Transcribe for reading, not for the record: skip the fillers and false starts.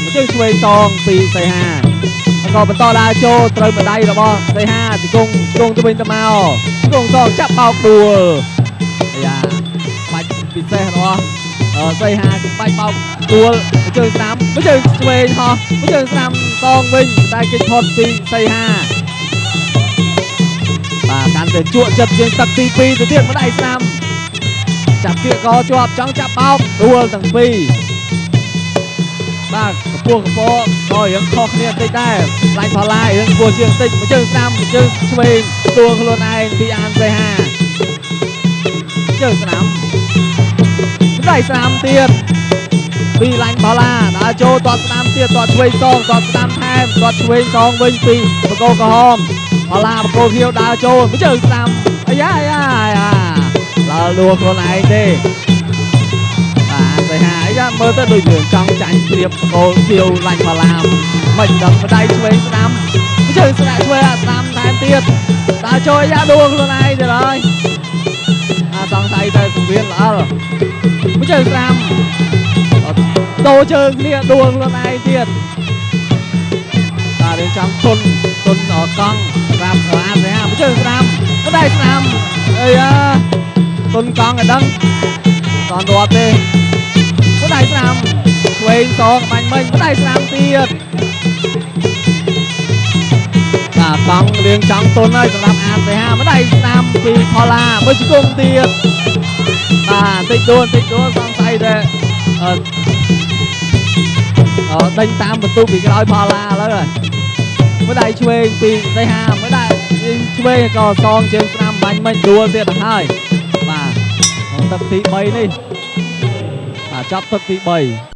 chương xuôi song pi say ha cònបន្តដើរចូលត្រូវម្ដាយរបស់សៃហាជង្គង់ទៅវិញទៅមកជង្គង់សងចាប់បោកដួលយ៉ាបាច់ពិសេសរបស់សៃហាបាច់បោកដួលជើងស្នាមជើងឆ្វេងហោះជើងស្នាមសងវិញតែគេផុតពីសៃហាបាទកាន់តែជក់ចិត្តជាងទឹកទី2ទៅទៀតម្ដាយស្នាមចាប់គៀកកជាប់ចង់ចាប់បោកដួលទាំងពីរបាទកពស់ក៏រៀងខុសគ្នាតិចដែរឡាញ់ផល្លារៀងគួរជាងតិចមួយជើងស្នាមមួយជើងឆ្វេងទួលខ្លួនឯងពីអានសៃហាជើងស្នាមម្ដាយស្នាមទៀតពីឡាញ់ផល្លាដើរចូលទាត់ស្នាមទៀតទាត់ឆ្វេងសងទាត់ស្នាមថែមទាត់ឆ្វេងសងវិញពីបកគោក្រហមផល្លាបកគោខៀវដើរចូលមួយជើងស្នាមអាយ៉ាឡើលួខ្លួនឯងទេសៃហាអីយ៉ាមើលទៅដូចរឿងចង់ចាញ់ព្រៀបកោលទាវឡាញ់ផល្លាមិនដឹងម្ដាយឆ្វេងស្នាមជើងស្នាឆ្វេងស្នាមថែមទៀតដើរចូលអាយ៉ាដួលខ្លួនឯងទៅហើយសង្ស័យតែសុវៀនល្អមួយជើងស្នាមដូរជើងគ្នាដួលខ្លួនឯងទៀតតែរឿងចង់ទុនកង់ប្រាប់អានសៃហាមួយជើងស្នាមម្ដាយស្នាមអីយ៉ាទុនកង់ឲ្យដឹងតន់រត់ទេម្ដាយស្នាមឆ្វេងសងបាញ់មិញម្ដាយស្នាមទៀតបាទកង់រៀងចង់ទុនហើយសម្រាប់អានសៃហាម្ដាយស្នាមពីផល្លាមើលជង្គង់ទៀតបាទតិចដួលសង្ស័យតែដេញតាមបន្ទុកពីក្រោយផល្លាឥឡូវហើយម្ដាយឆ្វេងពីសៃហាម្ដាយឆ្វេងក៏សងជើងស្នាមបាញ់មិញដួលទៀតទៅហើយបាទទឹកទី3នេះចាប់ទឹកទី3